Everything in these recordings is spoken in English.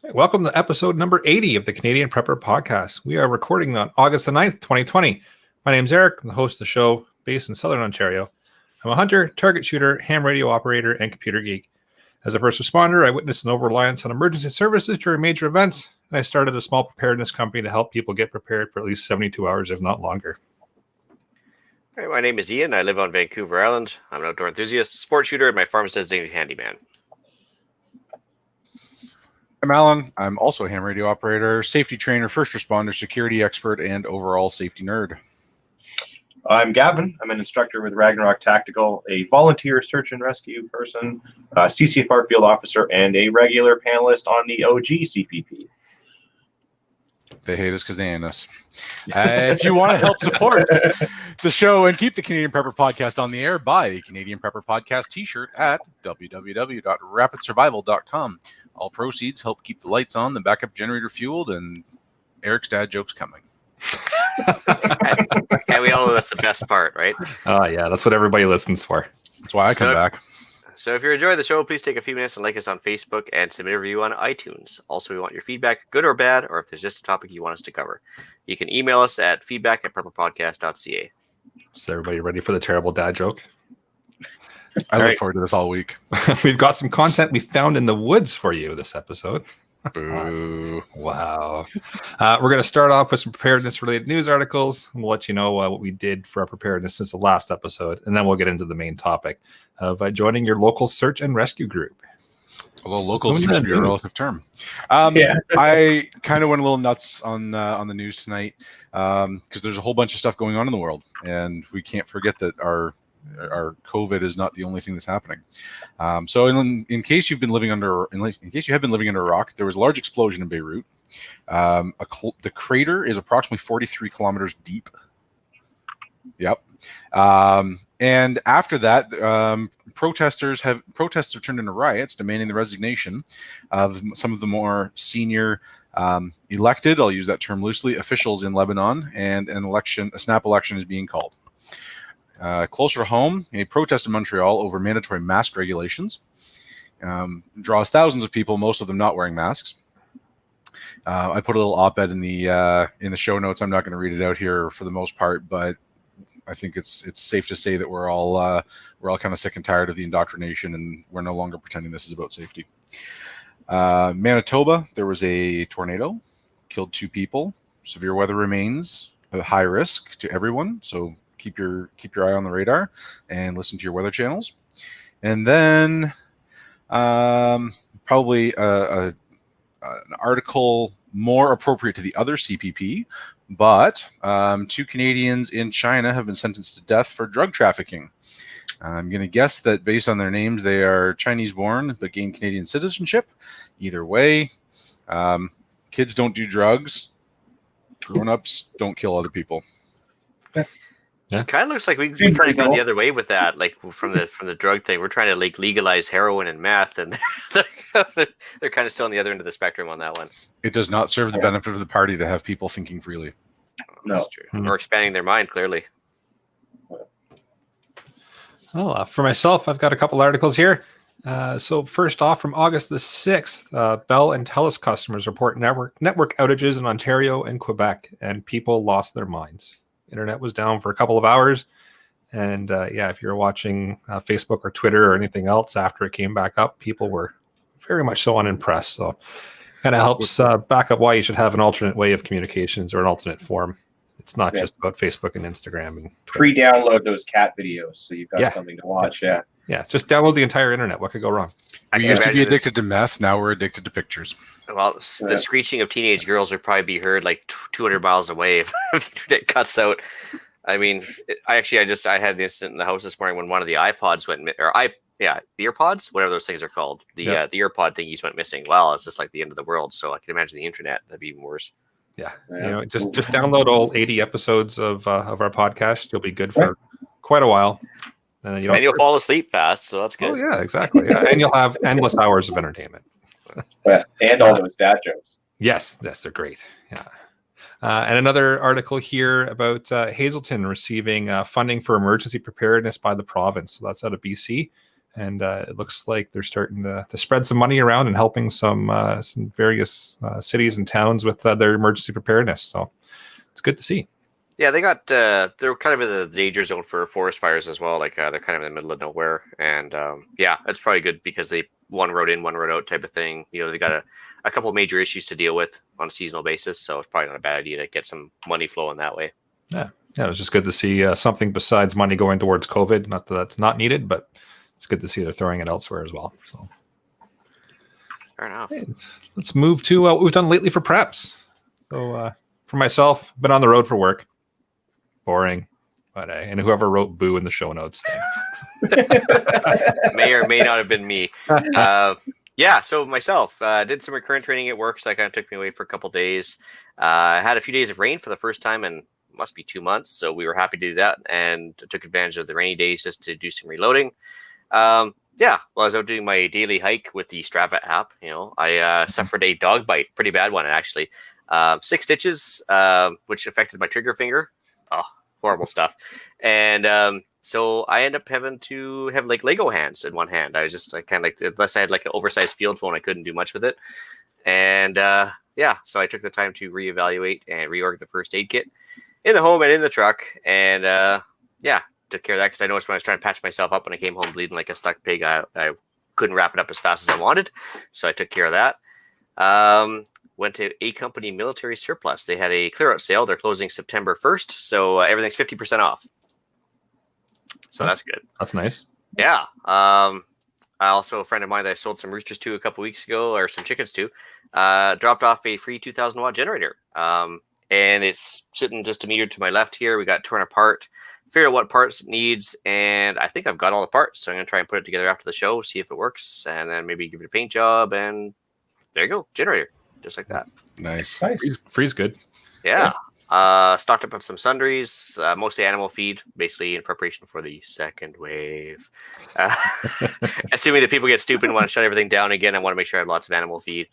Welcome to episode number 80 of the Canadian Prepper Podcast. We are recording on August the 9th, 2020. My name is Eric. I'm the host of the show based in Southern Ontario. I'm a hunter, target shooter, ham radio operator, and computer geek. As a first responder, I witnessed an over-reliance on emergency services during major events, and I started a small preparedness company to help people get prepared for at least 72 hours, if not longer. Hi, my name is Ian. I live on Vancouver Island. I'm an outdoor enthusiast, sport shooter, and my farm's designated handyman. I'm Alan. I'm also a ham radio operator, safety trainer, first responder, security expert, and overall safety nerd. I'm Gavin. I'm an instructor with Ragnarok Tactical, a volunteer search and rescue person, CCFR field officer, and a regular panelist on the OG CPP. They hate us because they ain't us. If you want to help support the show and keep the Canadian Prepper Podcast on the air, buy a Canadian Prepper Podcast t-shirt at www.rapidsurvival.com. All proceeds help keep the lights on, the backup generator fueled, and Eric's dad jokes coming. And we all know that's the best part, right? Oh, yeah, that's what everybody listens for. That's why I come back. So if you're enjoying the show, please take a few minutes and like us on Facebook and submit a review on iTunes. Also, we want your feedback, good or bad, or if there's just a topic you want us to cover. You can email us at feedback@prepperpodcast.ca. Is everybody ready for the terrible dad joke? I look forward to this all week. We've got some content we found in the woods for you this episode. Boo. Wow. We're going to start off with some preparedness-related news articles, and we'll let you know what we did for our preparedness since the last episode, and then we'll get into the main topic of joining your local search and rescue group. Although local seems to be a relative term. I kind of went a little nuts on the news tonight because there's a whole bunch of stuff going on in the world, and we can't forget that our COVID is not the only thing that's happening. So in case you've been living under, in case you have been living under a rock, there was a large explosion in Beirut. The crater is approximately 43 kilometers deep. Yep. And after that, protests have turned into riots demanding the resignation of some of the more senior elected, I'll use that term loosely, officials in Lebanon, and a snap election is being called. Closer to home, a protest in Montreal over mandatory mask regulations draws thousands of people, most of them not wearing masks. I put a little op-ed in the show notes. I'm not going to read it out here for the most part, but I think it's safe to say that we're all kind of sick and tired of the indoctrination, and we're no longer pretending this is about safety. Manitoba, there was a tornado, killed 2 people. Severe weather remains a high risk to everyone, so keep your eye on the radar and listen to your weather channels. And then probably an article more appropriate to the other CPP, but 2 Canadians in China have been sentenced to death for drug trafficking. I'm going to guess that based on their names, they are Chinese born but gained Canadian citizenship. Either way, kids don't do drugs. Grown-ups don't kill other people. Yeah. It kind of looks like we kind of gone the other way with that, like from the drug thing. We're trying to like legalize heroin and meth, and they're kind of still on the other end of the spectrum on that one. It does not serve the benefit of the party to have people thinking freely. No. That's true. Or expanding their mind, clearly. Well, for myself, I've got a couple articles here. So first off, from August the 6th, Bell and TELUS customers report network outages in Ontario and Quebec, and people lost their minds. Internet was down for a couple of hours. And if you're watching Facebook or Twitter or anything else after it came back up, people were very much so unimpressed. So kind of helps back up why you should have an alternate way of communications or an alternate form. It's not just about Facebook and Instagram. And pre-download those cat videos so you've got something to watch. Yes. Yeah, just download the entire internet. What could go wrong? We used to be addicted to meth. Now we're addicted to pictures. Well, the screeching of teenage girls would probably be heard like 200 miles away if the internet cuts out. I mean, I had an incident in the house this morning when one of the iPods went, the earpods, whatever those things are called, the earpod thingies went missing. Well, it's just like the end of the world. So I can imagine the internet, that'd be even worse. Yeah. Just download all 80 episodes of our podcast. You'll be good for quite a while. And you'll fall asleep fast, so that's good. Oh, yeah, exactly. Yeah. And you'll have endless hours of entertainment. And all those dad jokes. Yes, they're great. Yeah. And another article here about Hazelton receiving funding for emergency preparedness by the province. So that's out of BC. and it looks like they're starting to spread some money around and helping some various cities and towns with their emergency preparedness. So it's good to see. Yeah, they got they're kind of in the danger zone for forest fires as well. Like they're kind of in the middle of nowhere, and yeah, it's probably good because they one road in, one road out type of thing. You know, they got a couple major issues to deal with on a seasonal basis, so it's probably not a bad idea to get some money flowing that way. Yeah, it was just good to see something besides money going towards COVID. Not that that's not needed, but it's good to see they're throwing it elsewhere as well. So, fair enough. Okay, let's move to what we've done lately for preps. So, for myself, been on the road for work. Boring, but and whoever wrote "boo" in the show notes may or may not have been me. Yeah, so myself did some recurrent training at work, so that kind of took me away for a couple days. I had a few days of rain for the first time in must be 2 months, so we were happy to do that and took advantage of the rainy days just to do some reloading. Yeah, well, I was out doing my daily hike with the Strava app. You know, I suffered a dog bite, pretty bad one actually. 6 stitches, which affected my trigger finger. Oh, horrible stuff. And so I ended up having to have like Lego hands in one hand. I kind of like, unless I had like an oversized field phone, I couldn't do much with it. And yeah, so I took the time to reevaluate and reorder the first aid kit in the home and in the truck. And yeah, took care of that because I noticed when I was trying to patch myself up when I came home bleeding like a stuck pig, I couldn't wrap it up as fast as I wanted. So I took care of that. Went to A Company Military Surplus. They had a clear out sale. They're closing September 1st. So everything's 50% off. So that's good. That's nice. Yeah. I also, a friend of mine that I sold some roosters to a couple weeks ago, or some chickens to, dropped off a free 2,000 watt generator. And it's sitting just a meter to my left here. We got torn apart, figured out what parts it needs, and I think I've got all the parts. So I'm going to try and put it together after the show, see if it works, and then maybe give it a paint job, and there you go, generator. Just like that. Nice. Free's good. Yeah. Stocked up on some sundries, mostly animal feed, basically in preparation for the second wave. Assuming that people get stupid and want to shut everything down again, I want to make sure I have lots of animal feed.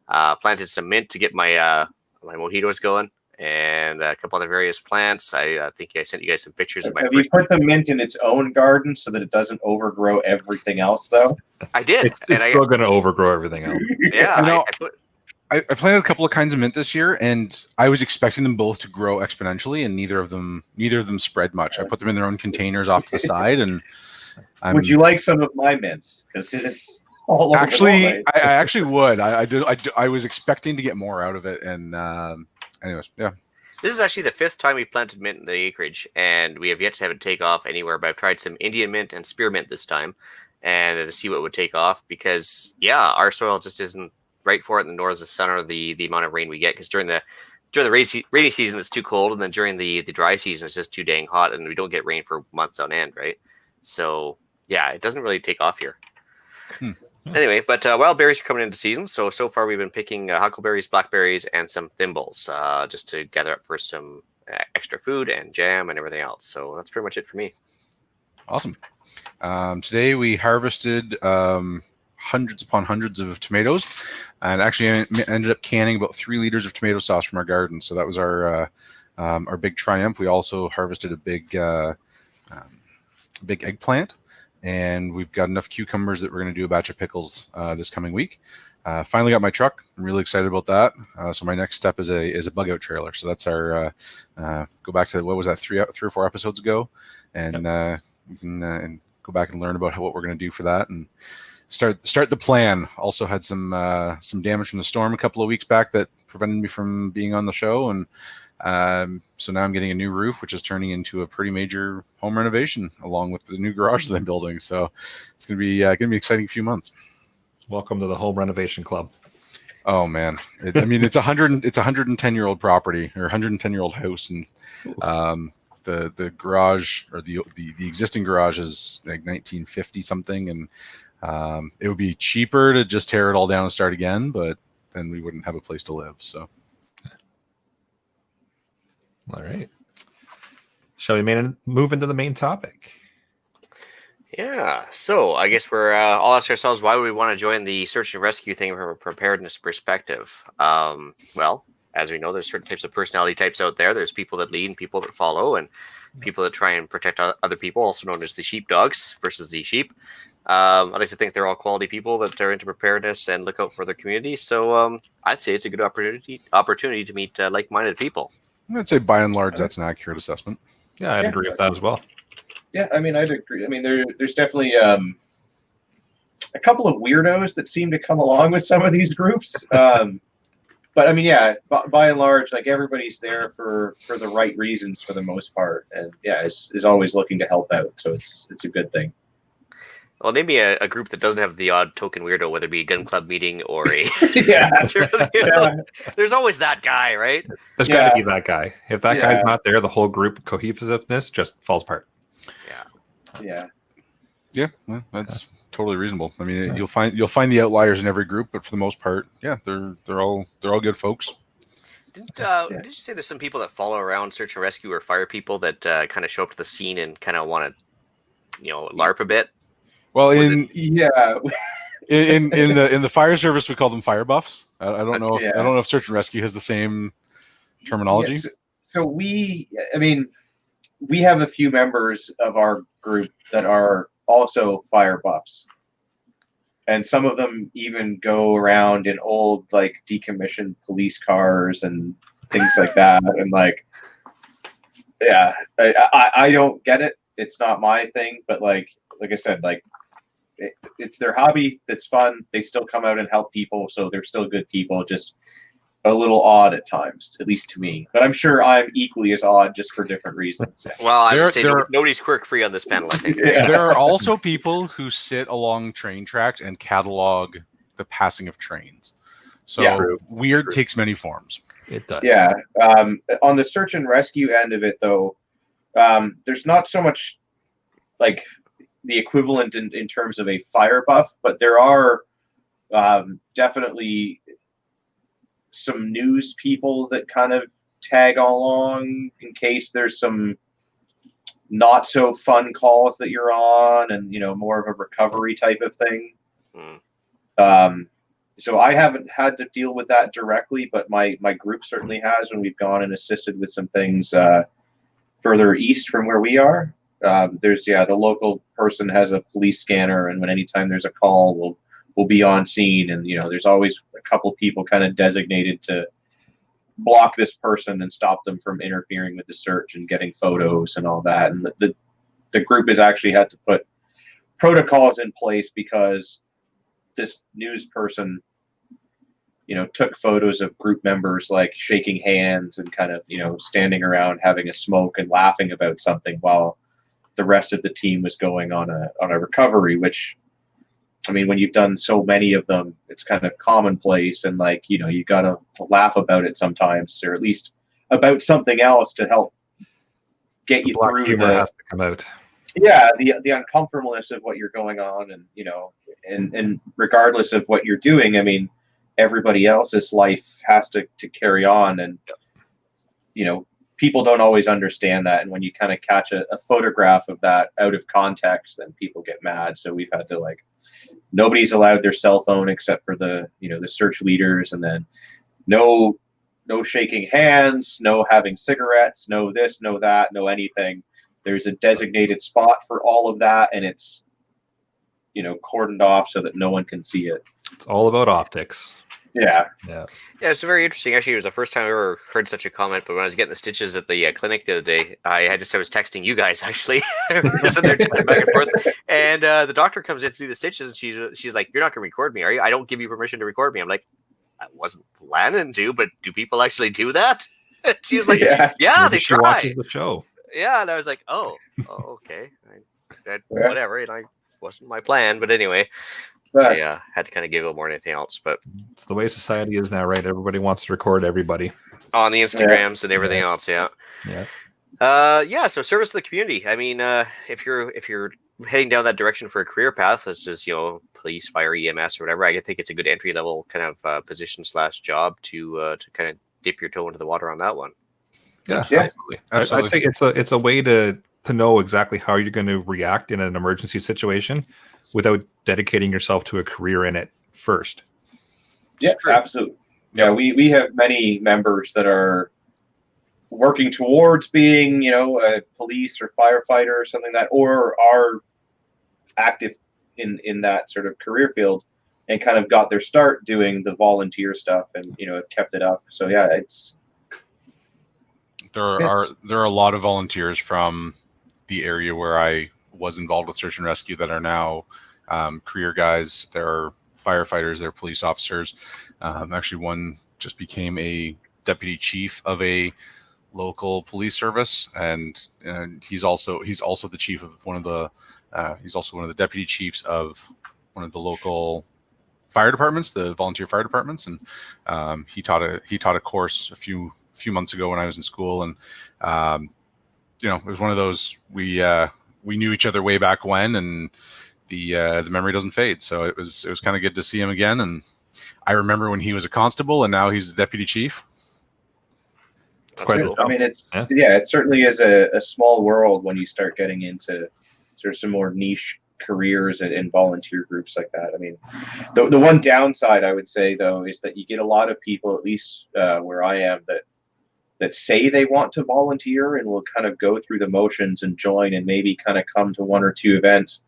Planted some mint to get my my mojitos going, and a couple other various plants. I think I sent you guys some pictures of my. Have you put the mint in its own garden so that it doesn't overgrow everything else, though? I did. It's still going to overgrow everything else. Yeah, You know, I planted a couple of kinds of mint this year, and I was expecting them both to grow exponentially, and neither of them spread much. I put them in their own containers off to the side, and would you like some of my mints? Because it is all over actually, the I actually would. I was expecting to get more out of it, and anyways, yeah. This is actually the 5th time we've planted mint in the acreage, and we have yet to have it take off anywhere. But I've tried some Indian mint and spearmint this time, and to see what would take off, because yeah, our soil just isn't right for it, nor is the sun or the amount of rain we get, because during the rainy season it's too cold, and then during the dry season it's just too dang hot, and we don't get rain for months on end, right? So yeah, it doesn't really take off here. Anyway, but wild berries are coming into season, so far we've been picking huckleberries, blackberries, and some thimbles, just to gather up for some extra food and jam and everything else. So that's pretty much it for me. Awesome. Today we harvested hundreds upon hundreds of tomatoes, and actually ended up canning about 3 liters of tomato sauce from our garden. So that was our big triumph. We also harvested a big eggplant, and we've got enough cucumbers that we're going to do a batch of pickles this coming week. Finally got my truck. I'm really excited about that. So my next step is a bug out trailer. So that's our go back to, what was that, 3 or 4 episodes ago, and we can and go back and learn about what we're going to do for that and start the plan. Also had some damage from the storm a couple of weeks back that prevented me from being on the show, and so now I'm getting a new roof, which is turning into a pretty major home renovation along with the new garage that I'm building. So it's gonna be an exciting few months. Welcome to the home renovation club. Oh man, I mean it's 110-year-old property, or 110-year-old house, and the garage, or the existing garage, is like 1950 something, and it would be cheaper to just tear it all down and start again, but then we wouldn't have a place to live. So, all right. Shall we move into the main topic? Yeah. So I guess we're all ask ourselves, why would we want to join the search and rescue thing from a preparedness perspective? Well, as we know, there's certain types of personality types out there. There's people that lead and people that follow, and people that try and protect other people, also known as the sheepdogs versus the sheep. I like to think they're all quality people that are into preparedness and look out for their community. So I'd say it's a good opportunity to meet like-minded people. I'd say by and large that's an accurate assessment. Yeah, I'd agree with that as well. Yeah, I mean, I'd agree. I mean, there's definitely a couple of weirdos that seem to come along with some of these groups. But I mean, yeah, by and large, like everybody's there for the right reasons for the most part, and yeah, is always looking to help out. So it's a good thing. Well, name me a group that doesn't have the odd token weirdo, whether it be a gun club meeting or a. Yeah. There's always that guy, right? There's got to be that guy. If that guy's not there, the whole group cohesiveness just falls apart. Yeah, well, that's totally reasonable. I mean, you'll find the outliers in every group, but for the most part, yeah, they're all good folks. Did you say there's some people that follow around search and rescue or fire people that kind of show up to the scene and kind of want to, LARP a bit? Well, in the fire service, we call them fire buffs. I don't know if search and rescue has the same terminology. Yeah, so we have a few members of our group that are also fire buffs, and some of them even go around in old like decommissioned police cars and things like that. And like, yeah, I don't get it. It's not my thing, but like I said, like it's their hobby. That's fun. They still come out and help people, so they're still good people. Just a little odd at times, at least to me. But I'm sure I'm equally as odd, just for different reasons. Well, I would say nobody's quirk free on this panel, I think. There are also people who sit along train tracks and catalog the passing of trains. So weird takes many forms. It does. Yeah. On the search and rescue end of it, though, there's not so much like the equivalent in terms of a fire buff, but there are definitely some news people that kind of tag along in case there's some not so fun calls that you're on, and more of a recovery type of thing. So I haven't had to deal with that directly, but my group certainly has when we've gone and assisted with some things further east from where we are. There's the local person has a police scanner, and anytime there's a call, we'll be on scene, and there's always a couple people kind of designated to block this person and stop them from interfering with the search and getting photos and all that. And the group has actually had to put protocols in place because this news person took photos of group members like shaking hands and kind of standing around having a smoke and laughing about something while the rest of the team was going on a recovery, which, I mean, when you've done so many of them, it's kind of commonplace, and like, you got to laugh about it sometimes, or at least about something else to help get you through. Humor has to come out. Yeah, the uncomfortableness of what you're going on, and and regardless of what you're doing, I mean, everybody else's life has to carry on, and people don't always understand that, and when you kind of catch a photograph of that out of context, then people get mad. So we've had to nobody's allowed their cell phone except for the the search leaders, and then no shaking hands, no having cigarettes, no this, no that, no anything. There's a designated spot for all of that, and it's cordoned off so that no one can see it. It's all about optics. Yeah, it's very interesting. Actually, it was the first time I ever heard such a comment. But when I was getting the stitches at the clinic the other day, I was texting you guys actually, sitting there chatting back and forth. And the doctor comes in to do the stitches, and she's like, "You're not going to record me, are you? I don't give you permission to record me." I'm like, "I wasn't planning to, but do people actually do that?" She was like, "Yeah, they try." Watches the show. Yeah, and I was like, "Oh, okay, whatever." And I wasn't my plan, but anyway. I had to kind of giggle more than anything else, but it's the way society is now, right? Everybody wants to record everybody on the Instagrams and everything else. So service to the community. I mean, if you're heading down that direction for a career path, as is police, fire, EMS, or whatever, I think it's a good entry level kind of position / job to kind of dip your toe into the water on that one. Yeah, absolutely. I'd say it's a way to know exactly how you're going to react in an emergency situation without dedicating yourself to a career in it first. Yeah, absolutely. Yeah, we have many members that are working towards being, a police or firefighter or something like that, or are active in that sort of career field and kind of got their start doing the volunteer stuff, and have kept it up. So yeah, there are a lot of volunteers from the area where I was involved with search and rescue that are now career guys. There are firefighters, there are police officers. Actually, one just became a deputy chief of a local police service, and he's also the chief of one of the deputy chiefs of one of the local fire departments, the volunteer fire departments, and he taught a course a few months ago when I was in school, and it was one of those we knew each other way back when, and the memory doesn't fade. So it was kind of good to see him again, and I remember when he was a constable, and now he's a deputy chief. That's quite cool. I mean, it certainly is a small world when you start getting into sort of some more niche careers and volunteer groups like that. I mean, the one downside I would say though is that you get a lot of people, at least where I am, that say they want to volunteer and will kind of go through the motions and join and maybe kind of come to one or two events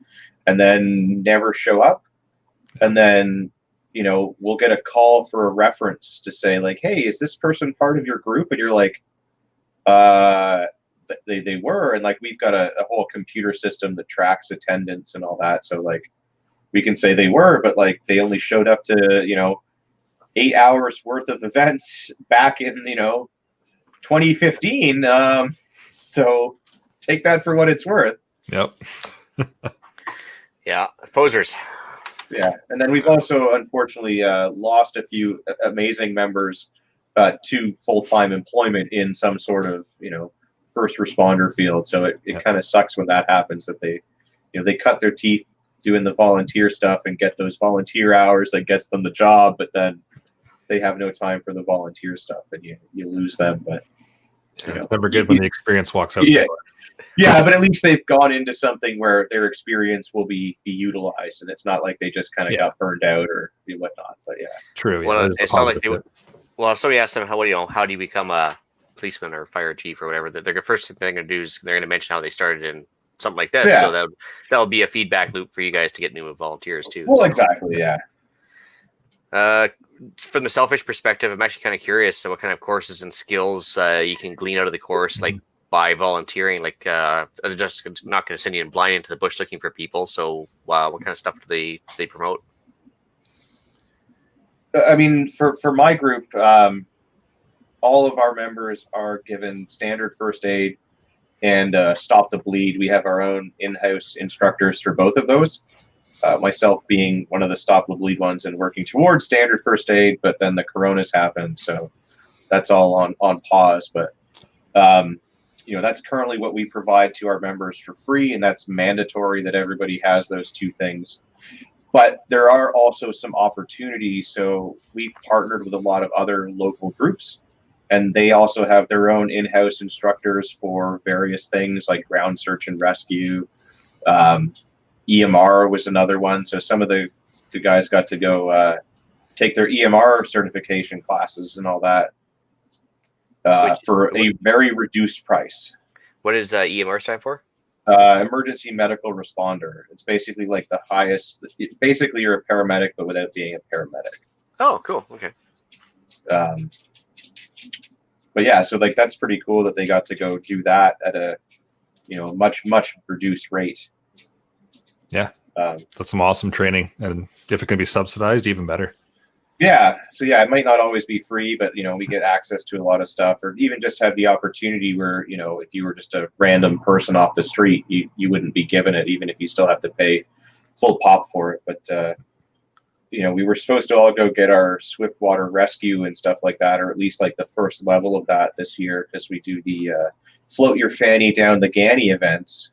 and then never show up. And then, we'll get a call for a reference to say like, hey, is this person part of your group? And you're like, they were. And like, we've got a whole computer system that tracks attendance and all that. So like, we can say they were, but like, they only showed up to, 8 hours worth of events back in, 2015. So take that for what it's worth. Yep. Yeah. Posers. Yeah. And then we've also unfortunately lost a few amazing members to full-time employment in some sort of, first responder field. So it kind of sucks when that happens, that they cut their teeth doing the volunteer stuff and get those volunteer hours that gets them the job, but then they have no time for the volunteer stuff, and you lose them. But it's never good when the experience walks out. Yeah. Yeah, but at least they've gone into something where their experience will be utilized, and it's not like they just kind of got burned out or whatnot. But yeah, true. Well, it's not like they would. Well, if somebody asked them, how do you become a policeman or fire chief or whatever, the first thing they're going to do is they're going to mention how they started in something like this. Yeah. So that'll be a feedback loop for you guys to get new volunteers too. Well, exactly. Yeah. From the selfish perspective, I'm actually kind of curious. So, what kind of courses and skills you can glean out of the course, like by volunteering? Like, they're just not going to send you in blind into the bush looking for people. So, what kind of stuff do they promote? I mean, for my group, all of our members are given standard first aid and stop the bleed. We have our own in-house instructors for both of those. Myself being one of the stop the bleed ones and working towards standard first aid, but then the coronas happened, so that's all on pause. But that's currently what we provide to our members for free, and that's mandatory that everybody has those two things. But there are also some opportunities. So we've partnered with a lot of other local groups, and they also have their own in-house instructors for various things like ground search and rescue. EMR was another one. So some of the guys got to go take their EMR certification classes and all that for a very reduced price. What does EMR stand for? Emergency medical responder. It's basically like the highest. It's basically you're a paramedic, but without being a paramedic. Oh, cool. Okay. But yeah, so like that's pretty cool that they got to go do that at a much reduced rate. Yeah, that's some awesome training, and if it can be subsidized, even better. Yeah, so yeah, it might not always be free, but we get access to a lot of stuff, or even just have the opportunity where if you were just a random person off the street, you wouldn't be given it, even if you still have to pay full pop for it. But we were supposed to all go get our swiftwater rescue and stuff like that, or at least like the first level of that this year, because we do the float your fanny down the Ganny events.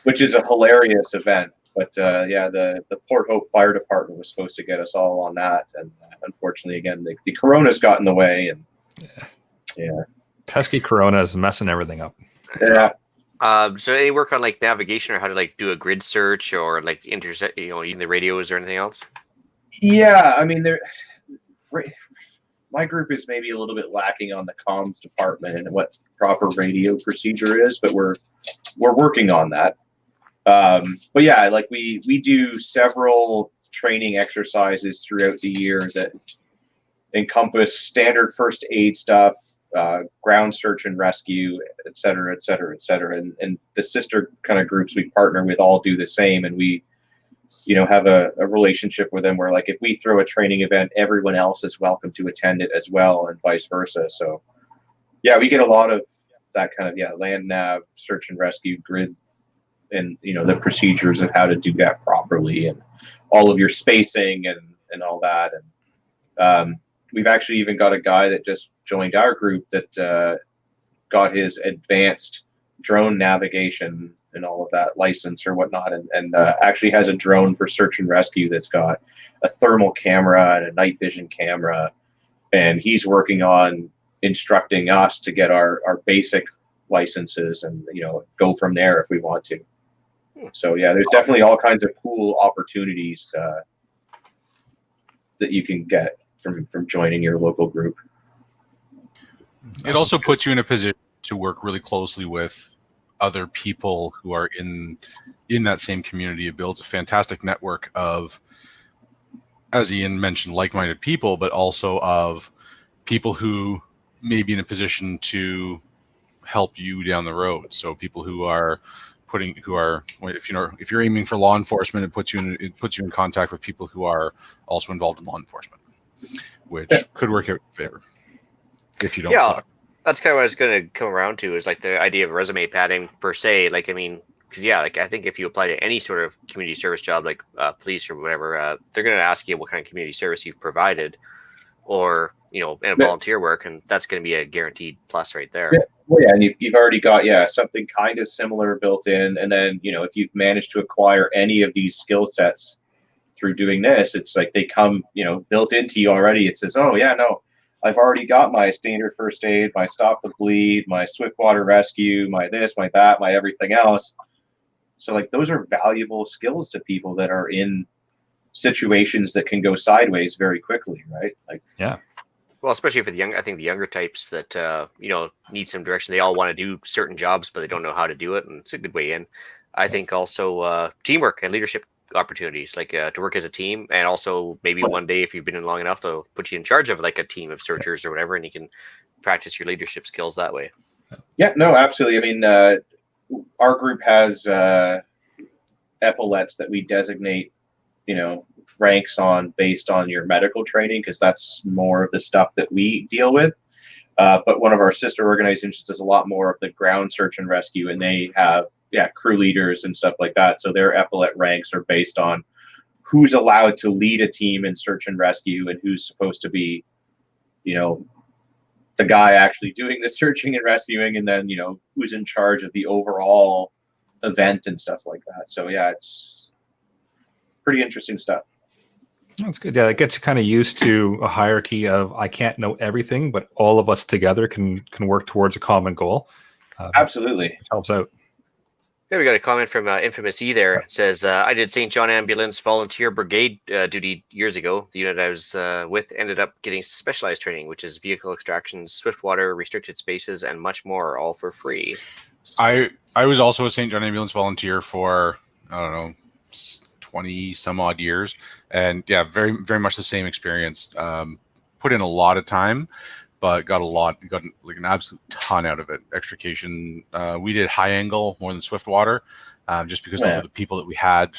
Which is a hilarious event. But the Port Hope Fire Department was supposed to get us all on that. And unfortunately, again, the corona's got in the way. And yeah. Pesky corona is messing everything up. Yeah. So any work on like navigation or how to like do a grid search or like intercept, using the radios or anything else? Yeah. I mean, my group is maybe a little bit lacking on the comms department and what proper radio procedure is, but we're working on that. But yeah, like we do several training exercises throughout the year that encompass standard first aid stuff, ground search and rescue, et cetera, et cetera, et cetera. And the sister kind of groups we partner with all do the same. And we, have a relationship with them where, like, if we throw a training event, everyone else is welcome to attend it as well, and vice versa. So yeah, we get a lot of that kind of, land nav, search and rescue, grid, and the procedures of how to do that properly, and all of your spacing and all that. And we've actually even got a guy that just joined our group that got his advanced drone navigation and all of that license or whatnot, and actually has a drone for search and rescue that's got a thermal camera and a night vision camera, and he's working on instructing us to get our basic licenses and go from there if we want to. So yeah, there's definitely all kinds of cool opportunities that you can get from joining your local group. It also puts you in a position to work really closely with other people who are in that same community. It builds a fantastic network of, as Ian mentioned, like-minded people, but also of people who may be in a position to help you down the road. So people who are if you're aiming for law enforcement, it puts you in contact with people who are also involved in law enforcement, which could work out in favor if you don't suck. That's kind of what I was going to come around to, is like the idea of resume padding per se. Like, I mean, because like I think if you apply to any sort of community service job, like police or whatever, they're going to ask you what kind of community service you've provided, or and volunteer work, and that's going to be a guaranteed plus right there. Yeah. Well, yeah, and you've already got something kind of similar built in, and then if you've managed to acquire any of these skill sets through doing this, it's like they come built into you already. It says, oh yeah, no, I've already got my standard first aid, my stop the bleed, my swift water rescue, my this, my that, my everything else. So like those are valuable skills to people that are in situations that can go sideways very quickly, right? Like, yeah. Well, especially for I think the younger types that need some direction. They all want to do certain jobs, but they don't know how to do it, and it's a good way in. I think also teamwork and leadership opportunities, like to work as a team, and also maybe one day, if you've been in long enough, they'll put you in charge of like a team of searchers or whatever, and you can practice your leadership skills that way. Yeah, no, absolutely. I mean, our group has epaulets that we designate, ranks on based on your medical training, because that's more of the stuff that we deal with. But one of our sister organizations does a lot more of the ground search and rescue, and they have crew leaders and stuff like that. So their epaulette ranks are based on who's allowed to lead a team in search and rescue, and who's supposed to be, the guy actually doing the searching and rescuing, and then who's in charge of the overall event and stuff like that. So yeah, it's pretty interesting stuff. That's good. Yeah, it gets you kind of used to a hierarchy of I can't know everything, but all of us together can work towards a common goal. Absolutely. It helps out. Yeah, we got a comment from Infamous E there. It says, I did St. John Ambulance Volunteer Brigade duty years ago. The unit I was with ended up getting specialized training, which is vehicle extractions, swift water, restricted spaces, and much more, all for free. So, I was also a St. John Ambulance volunteer for, 20 some odd years, and yeah, very very much the same experience. Put in a lot of time, but got like an absolute ton out of it. Extrication, we did high angle more than swift water, just because those are the people that we had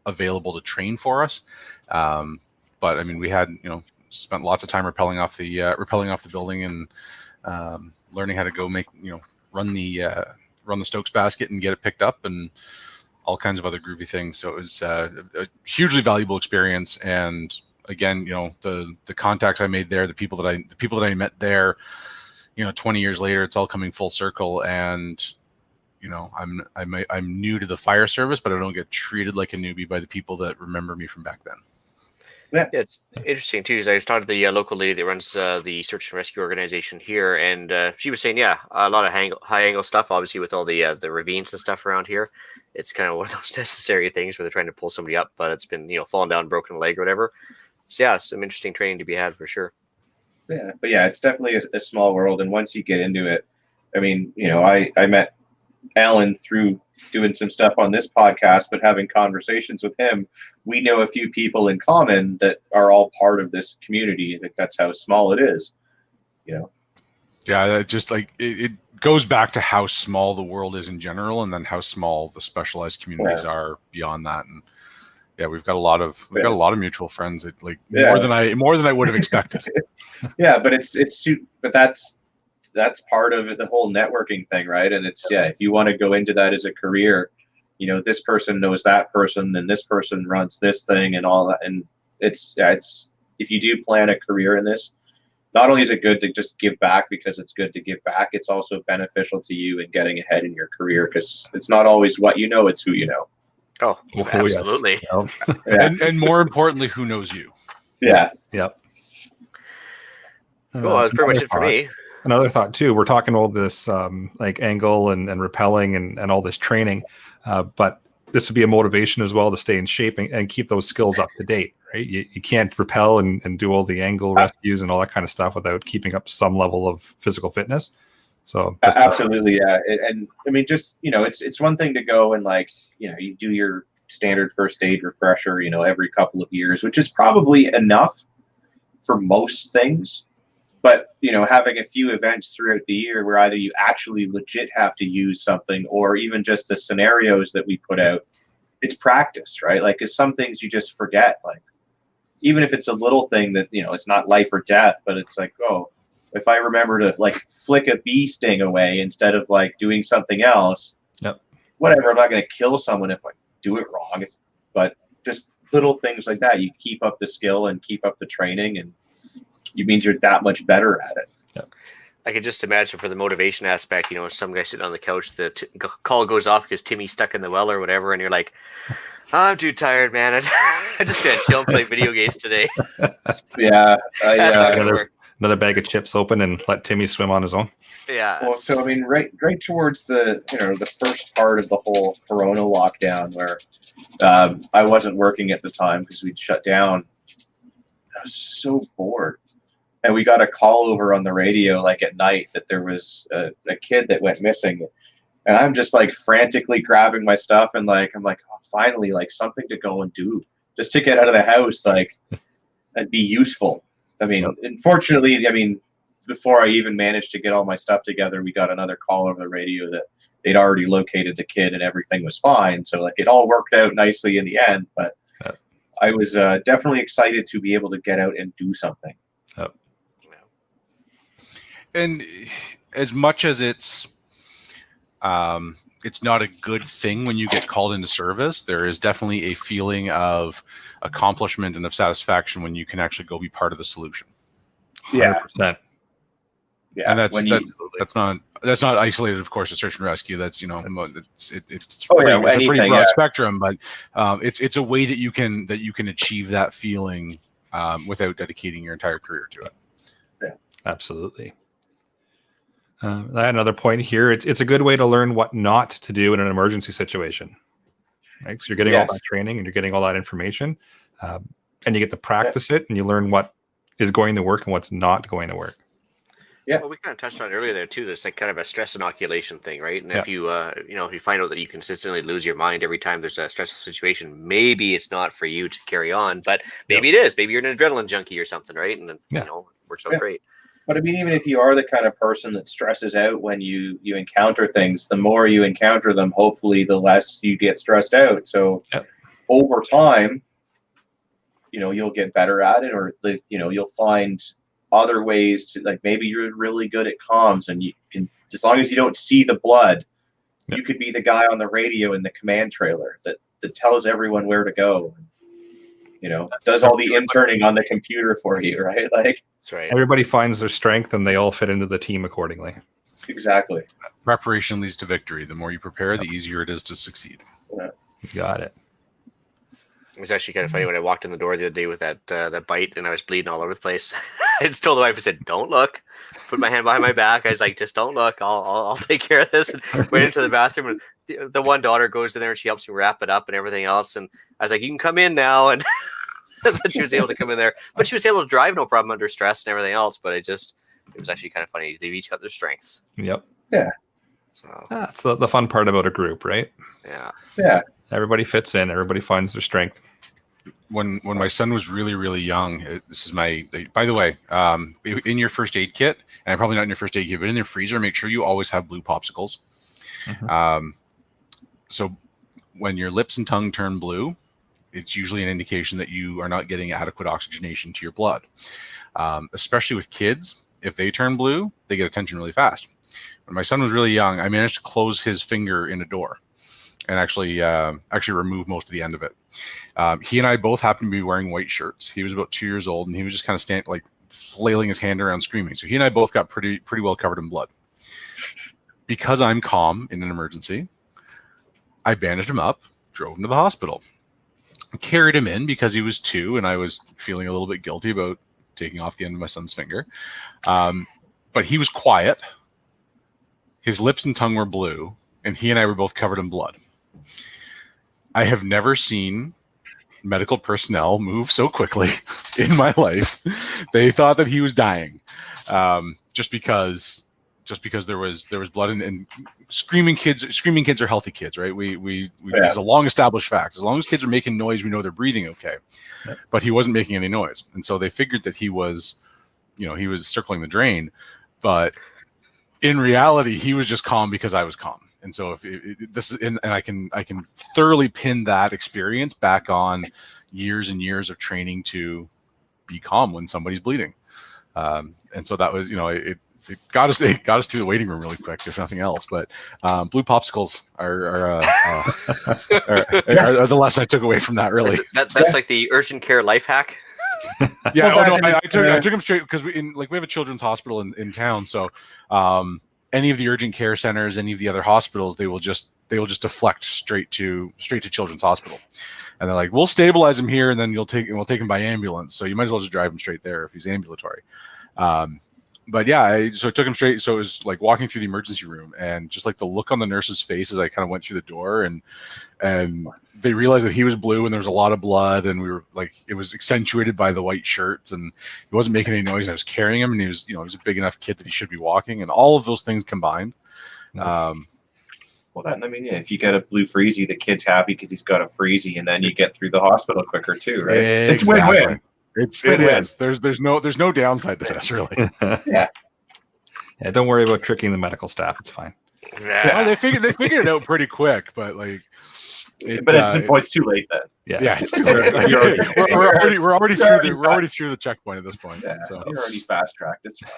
available to train for us. But I mean, we had spent lots of time rappelling off the building and learning how to go run the Stokes basket and get it picked up, and all kinds of other groovy things. So it was a hugely valuable experience. And again, the contacts I made there, the people that I met there, 20 years later, it's all coming full circle. And I'm new to the fire service, but I don't get treated like a newbie by the people that remember me from back then. Yeah, it's interesting too. Because I was talking to the local lady that runs the search and rescue organization here, and she was saying, a lot of high angle stuff. Obviously, with all the ravines and stuff around here, it's kind of one of those necessary things where they're trying to pull somebody up, but it's been fallen down, broken leg or whatever. So yeah, some interesting training to be had for sure. Yeah, but yeah, it's definitely a small world, and once you get into it, I mean, I met Alan through doing some stuff on this podcast, but having conversations with him, we know a few people in common that are all part of this community. I think that's how small it is, you know? Yeah, that just like it goes back to how small the world is in general, and then how small the specialized communities are beyond that. And yeah, we've got a lot of mutual friends that like more than I would have expected. Yeah, but that's part of the whole networking thing, right? And it's if you want to go into that as a career, you know, this person knows that person, and this person runs this thing, and all that. And it's if you do plan a career in this, not only is it good to just give back because it's good to give back, it's also beneficial to you in getting ahead in your career, because it's not always what you know, it's who you know. Oh, absolutely. Yes. And more importantly, who knows you? Yeah. Yep. Well, that's pretty much it for me. Another thought too, we're talking all this like angle and rappelling and all this training, but this would be a motivation as well to stay in shape and keep those skills up to date, right? You can't rappel and do all the angle rescues and all that kind of stuff without keeping up some level of physical fitness. So absolutely, yeah. And I mean, just, you know, it's one thing to go and, like, you know, you do your standard first aid refresher, you know, every couple of years, which is probably enough for most things. But, you know, having a few events throughout the year where either you actually legit have to use something, or even just the scenarios that we put out, it's practice, right? Like, it's some things you just forget. Like, even if it's a little thing that, you know, it's not life or death, but it's like, oh, if I remember to, like, flick a bee sting away instead of, like, doing something else, whatever, I'm not going to kill someone if I do it wrong. But just little things like that, you keep up the skill and keep up the training, and it means you're that much better at it. Yep. I could just imagine for the motivation aspect, you know, some guy sitting on the couch, the call goes off because Timmy's stuck in the well or whatever, and you're like, I'm too tired, man. I just got to chill and play video games today. Yeah. That's not gonna work. Another bag of chips open and let Timmy swim on his own. Yeah. Well, so I mean, right towards the, you know, the first part of the whole Corona lockdown, where I wasn't working at the time because we'd shut down. I was so bored. And we got a call over on the radio, like, at night, that there was a kid that went missing. And I'm just, like, frantically grabbing my stuff, and, like, I'm like, oh, finally, like, something to go and do just to get out of the house, like, and be useful. I mean, unfortunately, I mean, before I even managed to get all my stuff together, we got another call over the radio that they'd already located the kid and everything was fine. So, like, it all worked out nicely in the end. But I was definitely excited to be able to get out and do something. And as much as it's not a good thing when you get called into service, there is definitely a feeling of accomplishment and of satisfaction when you can actually go be part of the solution. 100%. Yeah, and that's not isolated, of course, to search and rescue. That's, you know, it's a pretty broad spectrum, but it's a way that you can achieve that feeling without dedicating your entire career to it. Yeah, absolutely. Another point here, it's a good way to learn what not to do in an emergency situation. Right? So you're getting all that training and you're getting all that information, and you get to practice it, and you learn what is going to work and what's not going to work. Yeah. Well, we kind of touched on it earlier there too. There's like kind of a stress inoculation thing, right? And if you, if you find out that you consistently lose your mind every time there's a stressful situation, maybe it's not for you to carry on, but maybe it is. Maybe you're an adrenaline junkie or something, right? And then, you know, it works out great. But I mean, even if you are the kind of person that stresses out when you encounter things, the more you encounter them, hopefully the less you get stressed out. So over time, you know, you'll get better at it, or you'll find other ways to, like, maybe you're really good at comms, and you can, as long as you don't see the blood, you could be the guy on the radio in the command trailer that tells everyone where to go. You know, does all the interning on the computer for you, right? Like, that's right. Everybody finds their strength, and they all fit into the team accordingly. Exactly. Preparation leads to victory. The more you prepare, the easier it is to succeed. Yeah. Got it. It was actually kind of funny when I walked in the door the other day with that bite, and I was bleeding all over the place. I just told the wife, I said, "Don't look." Put my hand behind my back. I was like, "Just don't look. I'll take care of this." And went into the bathroom, and the one daughter goes in there and she helps me wrap it up and everything else. And I was like, "You can come in now." And she was able to come in there, but she was able to drive no problem under stress and everything else. But it was actually kind of funny. They've each got their strengths. Yep. Yeah. So That's the fun part about a group, right? Yeah. Everybody fits in. Everybody finds their strength. When my son was really young, this is my, by the way, in your first aid kit, and probably not in your first aid kit, but in your freezer, make sure you always have blue popsicles. So when your lips and tongue turn blue, it's usually an indication that you are not getting adequate oxygenation to your blood. Especially with kids, if they turn blue, they get attention really fast. When my son was really young, I managed to close his finger in a door and actually remove most of the end of it. He and I both happened to be wearing white shirts. He was about 2 years old, and he was just kind of flailing his hand around screaming. So he and I both got pretty well covered in blood. Because I'm calm in an emergency, I bandaged him up, drove him to the hospital, carried him in because he was 2, and I was feeling a little bit guilty about taking off the end of my son's finger. But he was quiet. His lips and tongue were blue, and he and I were both covered in blood. I have never seen medical personnel move so quickly in my life. They thought that he was dying, just because there was blood and screaming kids are healthy kids, right? It's a long established fact. As long as kids are making noise, we know they're breathing okay. Yeah. But he wasn't making any noise, and so they figured that he was circling the drain. But in reality, he was just calm because I was calm. And so I can thoroughly pin that experience back on years and years of training to be calm when somebody's bleeding. And so that was, it got us through the waiting room really quick, if nothing else. But blue popsicles are the lesson I took away from that. Really, that's like the urgent care life hack. Yeah. I took him straight because we have a children's hospital in town. So any of the urgent care centers, any of the other hospitals, they will just deflect straight to children's hospital. And they're like, we'll stabilize him here, and then we'll take him by ambulance. So you might as well just drive him straight there if he's ambulatory. But yeah, so I took him straight. So it was like walking through the emergency room, and just like the look on the nurse's face as I kind of went through the door, and they realized that he was blue and there was a lot of blood, and we were like, it was accentuated by the white shirts, and he wasn't making any noise. I was carrying him, and he was a big enough kid that he should be walking, and all of those things combined. Well, if you get a blue freezy, the kid's happy because he's got a freezy, and then you get through the hospital quicker too, right? It's win-win. It is. There's no downside to this, really. Yeah. Yeah. Don't worry about tricking the medical staff. It's fine. Yeah, they figured it out pretty quick, but it's too late then. Yeah, it's too late. we're already through the checkpoint at this point. Yeah, so you're already fast tracked. It's fine.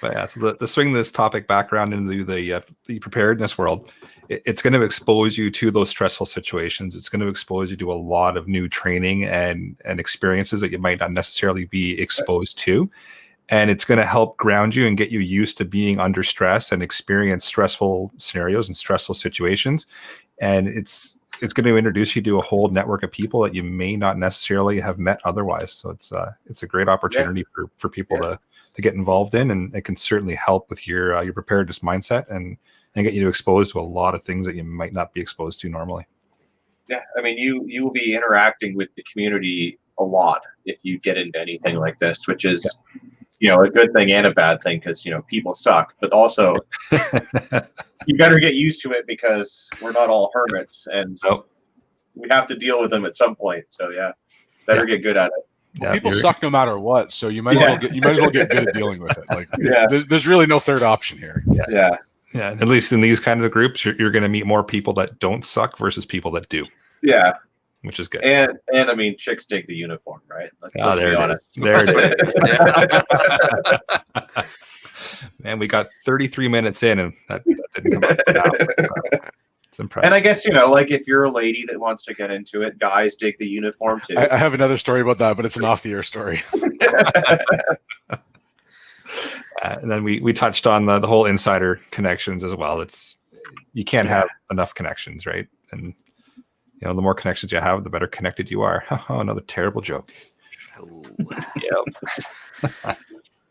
But yeah, so the swing this topic background into the preparedness world, it's going to expose you to those stressful situations. It's going to expose you to a lot of new training and experiences that you might not necessarily be exposed to. And it's going to help ground you and get you used to being under stress and experience stressful scenarios and stressful situations. And it's going to introduce you to a whole network of people that you may not necessarily have met otherwise. So it's a great opportunity for people to get involved in, and it can certainly help with your preparedness mindset and get you to expose to a lot of things that you might not be exposed to normally. Yeah, you will be interacting with the community a lot if you get into anything like this, which is a good thing and a bad thing, because people suck, but also you better get used to it because we're not all hermits, and we have to deal with them at some point. So better get good at it. Well, people suck no matter what, so you might as well get good at dealing with it. There's really no third option here. Yeah. At least in these kinds of groups, you're going to meet more people that don't suck versus people that do. Yeah, which is good. And chicks dig the uniform, right? Let's there be it honest. is. There it is. Man, we got 33 minutes in, and that didn't come up. It's impressive. And I guess, if you're a lady that wants to get into it, guys dig the uniform too. I have another story about that, but it's an off-the-air story. And then we touched on the whole insider connections as well. You can't have enough connections, right? And the more connections you have, the better connected you are. Another terrible joke. Yep.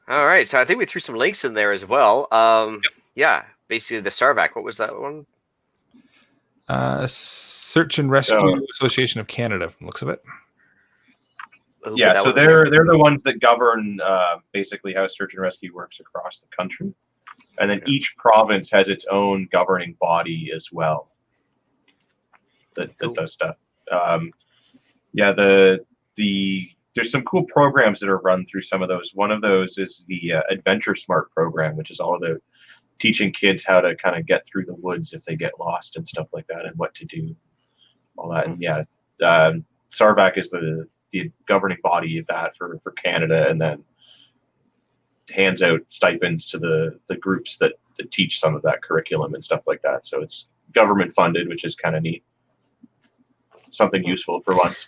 All right, so I think we threw some links in there as well. Basically the SARVAC. What was that one? Search and Rescue Association of Canada, from the looks of it. So they're the ones that govern basically how search and rescue works across the country. And then each province has its own governing body as well that does stuff. There's some cool programs that are run through some of those. One of those is the Adventure Smart program, which is all about teaching kids how to kind of get through the woods if they get lost and stuff like that, and what to do, all that. And SARVAC is the governing body of that for Canada, and then hands out stipends to the groups that teach some of that curriculum and stuff like that. So it's government funded, which is kind of neat. Something useful for once.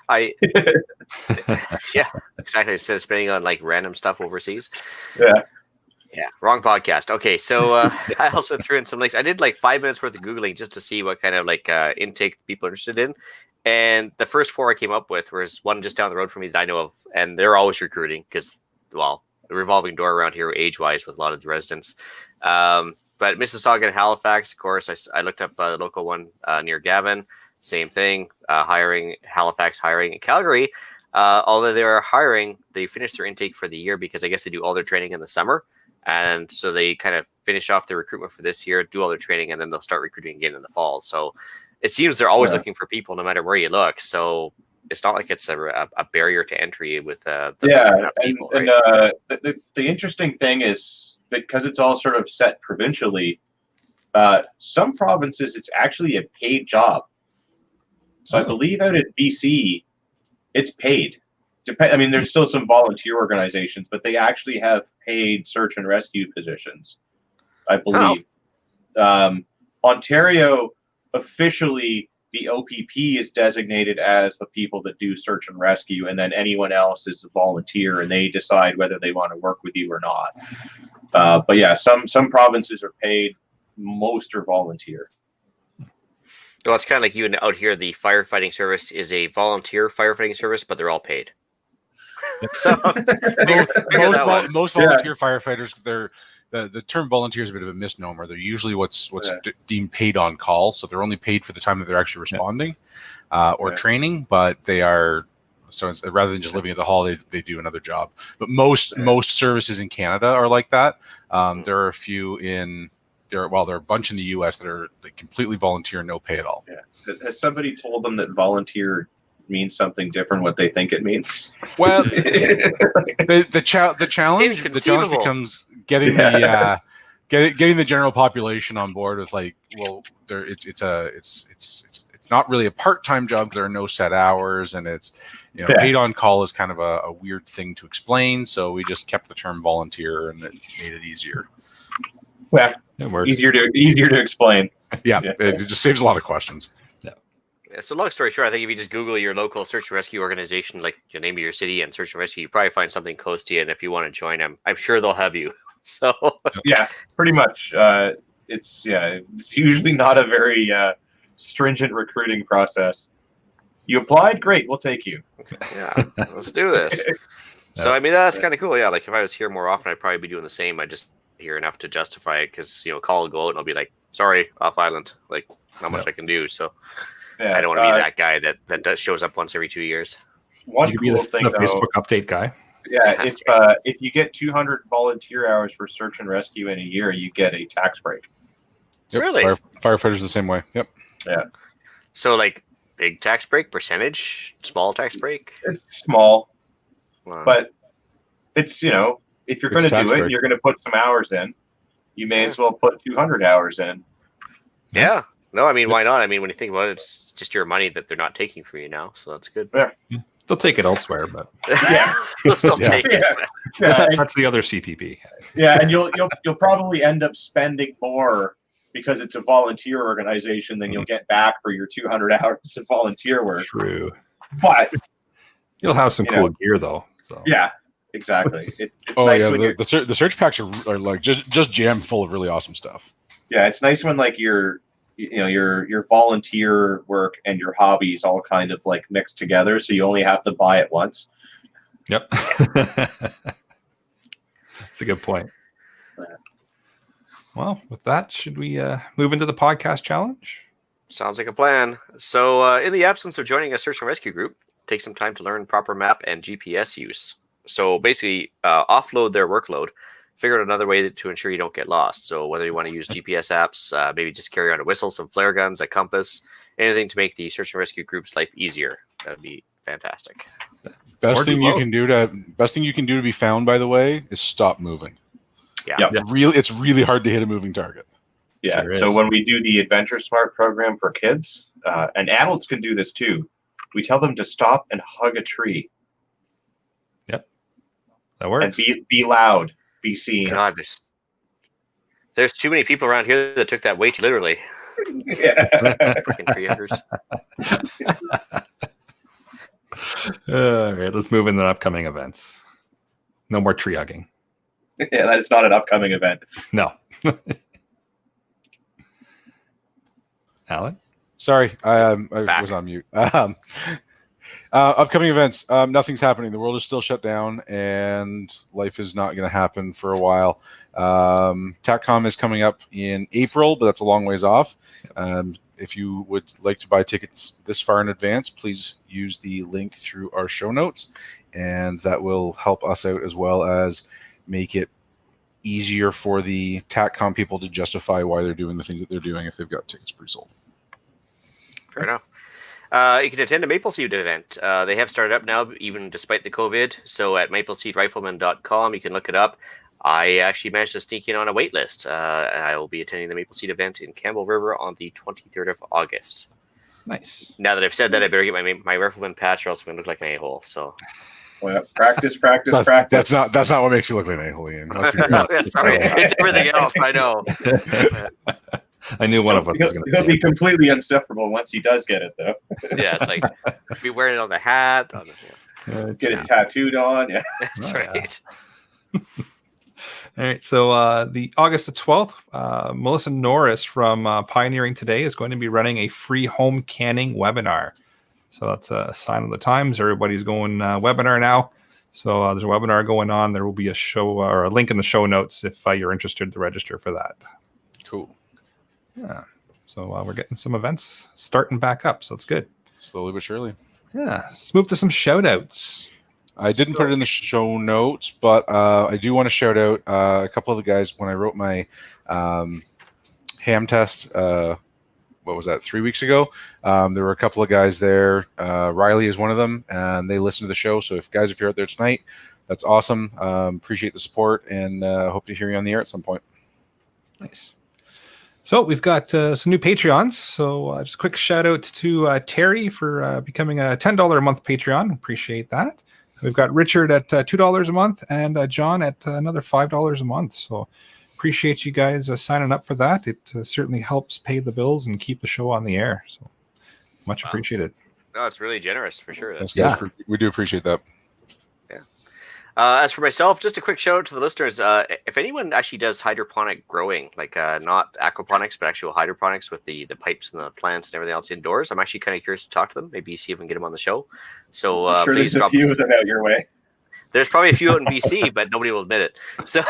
Yeah, exactly. Instead of spending on like random stuff overseas. Yeah, wrong podcast. Okay, so I also threw in some links. I did like 5 minutes worth of Googling just to see what kind of like intake people are interested in. And the first 4 I came up with was one just down the road from me that I know of, and they're always recruiting because, well, the revolving door around here age-wise with a lot of the residents. But Mississauga and Halifax, of course, I looked up the local one near Gavin. Same thing, hiring, Halifax hiring. In Calgary, although they're hiring, they finished their intake for the year because I guess they do all their training in the summer. And so they kind of finish off their recruitment for this year, do all their training, and then they'll start recruiting again in the fall. So it seems they're always looking for people no matter where you look. So it's not like it's a barrier to entry with the people. And the interesting thing is, because it's all sort of set provincially, some provinces, it's actually a paid job. So I believe out at BC, it's paid. I mean, there's still some volunteer organizations, but they actually have paid search and rescue positions, I believe. Ontario, officially, the OPP is designated as the people that do search and rescue, and then anyone else is a volunteer, and they decide whether they want to work with you or not. But yeah, some provinces are paid, most are volunteer. Well, it's kind of like you out here. The firefighting service is a volunteer firefighting service, but they're all paid. So most volunteer firefighters, the term volunteer is a bit of a misnomer. They're usually what's deemed paid on call, so they're only paid for the time that they're actually responding or training. But they are rather than just living at the hall, they do another job. But most services in Canada are like that. There are a few there are a bunch in the U.S. that are like completely volunteer, no pay at all. Yeah. Has somebody told them that volunteer means something different what they think it means? Well, the challenge becomes getting getting the general population on board with like, well, it's not really a part-time job. There are no set hours, and it's paid on call is kind of a weird thing to explain. So we just kept the term volunteer, and it made it easier. Well, easier to explain. Yeah, it just saves a lot of questions. Yeah, so long story short, I think if you just Google your local search and rescue organization, like your name of your city and search and rescue, you probably find something close to you. And if you want to join them, I'm sure they'll have you. So yeah, pretty much. It's usually not a very stringent recruiting process. You applied, great, we'll take you. Yeah, let's do this. So I mean, that's kind of cool. Yeah, like if I was here more often, I'd probably be doing the same. I just here enough to justify it because call will go out and I'll be like, sorry, off island, like not much I can do. So I don't want to be that guy that shows up once every 2 years. One cool thing, the Facebook update guy. Yeah, if you get 200 volunteer hours for search and rescue in a year, you get a tax break. Yep. Really? Firefighters the same way. Yep. Yeah. So like big tax break percentage, small tax break. It's small, Wow. but it's if you're going to do it, and you're going to put some hours in. You may as well put 200 hours in. Yeah. No, I mean, why not? I mean, when you think about it, it's just your money that they're not taking from you now, so that's good. Yeah. They'll take it elsewhere, but they'll still take it. Yeah. That's the other CPP. Yeah, and you'll probably end up spending more because it's a volunteer organization than you'll get back for your 200 hours of volunteer work. True. But you'll have some cool gear though. So yeah, exactly. It's nice when the search packs are like just jammed full of really awesome stuff. Yeah, it's nice when like your volunteer work and your hobbies all kind of like mixed together, so you only have to buy it once. Yep. That's a good point. Well, with that, should we move into the podcast challenge? Sounds like a plan. So in the absence of joining a search and rescue group, take some time to learn proper map and GPS use. So basically offload their workload figure out another way to ensure you don't get lost. So whether you want to use GPS apps, maybe just carry on a whistle, some flare guns, a compass, anything to make the search and rescue group's life easier. That would be fantastic. Best thing you can do to be found, by the way, is stop moving. Yeah. Yep. It's really hard to hit a moving target. Yeah. Sure So is. when we do the Adventure Smart program for kids, and adults can do this too, we tell them to stop and hug a tree. Yep. That works. And be loud, be seen. God, there's too many people around here that took that way too literally. Yeah. Freaking tree huggers. All right, let's move into upcoming events. No more tree hugging. Yeah, that is not an upcoming event. No. Alan? Sorry, I was on mute. Upcoming events. Nothing's happening. The world is still shut down, and life is not going to happen for a while. TACCOM is coming up in April, but that's a long ways off. If you would like to buy tickets this far in advance, please use the link through our show notes, and that will help us out as well as make it easier for the TACCOM people to justify why they're doing the things that they're doing if they've got tickets pre-sold. Fair enough. You can attend a Maple Seed event. They have started up now, even despite the COVID. So at mapleseedrifleman.com, you can look it up. I actually managed to sneak in on a wait list. I will be attending the Maple Seed event in Campbell River on the 23rd of August. Nice. Now that I've said that, I better get my Rifleman patch or else I'm going to look like an a-hole. So. Well, practice. That's not what makes you look like an a-hole, Ian. Sorry, it's everything else. I know. I knew one of us was going to He'll be completely insufferable once he does get it, though. Yeah, it's like be wearing it on the hat. Get it tattooed on. Yeah, that's right. All right, so the August the 12th, Melissa Norris from Pioneering Today is going to be running a free home canning webinar. So that's a sign of the times. Everybody's going webinar now. So there's a webinar going on. There will be a show or a link in the show notes if you're interested to register for that. Cool. Yeah. So we're getting some events starting back up. So it's good. Slowly but surely. Yeah. Let's move to some shout outs. I didn't put it in the show notes, but I do want to shout out a couple of the guys when I wrote my ham test. What was that, 3 weeks ago? There were a couple of guys there. Riley is one of them, and they listen to the show. So if you're out there tonight, that's awesome. Appreciate the support, and hope to hear you on the air at some point. Nice. So we've got some new Patreons. So just a quick shout out to Terry for becoming a $10 a month Patreon. Appreciate that. We've got Richard at $2 a month and John at another $5 a month. So appreciate you guys signing up for that. It certainly helps pay the bills and keep the show on the air. So much appreciated. No, it's really generous for sure. Yeah, we do appreciate that. As for myself, just a quick shout out to the listeners. If anyone actually does hydroponic growing, like not aquaponics, but actual hydroponics with the pipes and the plants and everything else indoors, I'm actually kind of curious to talk to them. Maybe see if we can get them on the show. So I'm sure please there's a few of them out your way. There's probably a few out in BC, but nobody will admit it. So,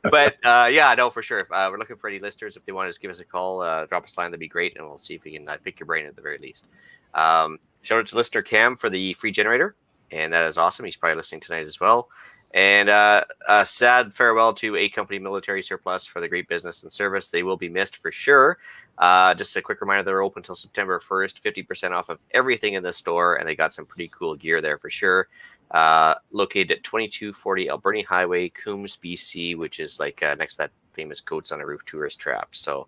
but yeah, no, for sure. We're looking for any listeners. If they want to just give us a call, drop us a line, that'd be great, and we'll see if we can pick your brain at the very least. Shout out to listener Cam for the free generator. And that is awesome. He's probably listening tonight as well. And a sad farewell to A Company Military Surplus for the great business and service. They will be missed for sure. Just a quick reminder, they're open until September 1st, 50% off of everything in the store. And they got some pretty cool gear there for sure. Located at 2240 Alberni Highway, Coombs, BC, which is like next to that famous Goats on a Roof tourist trap. So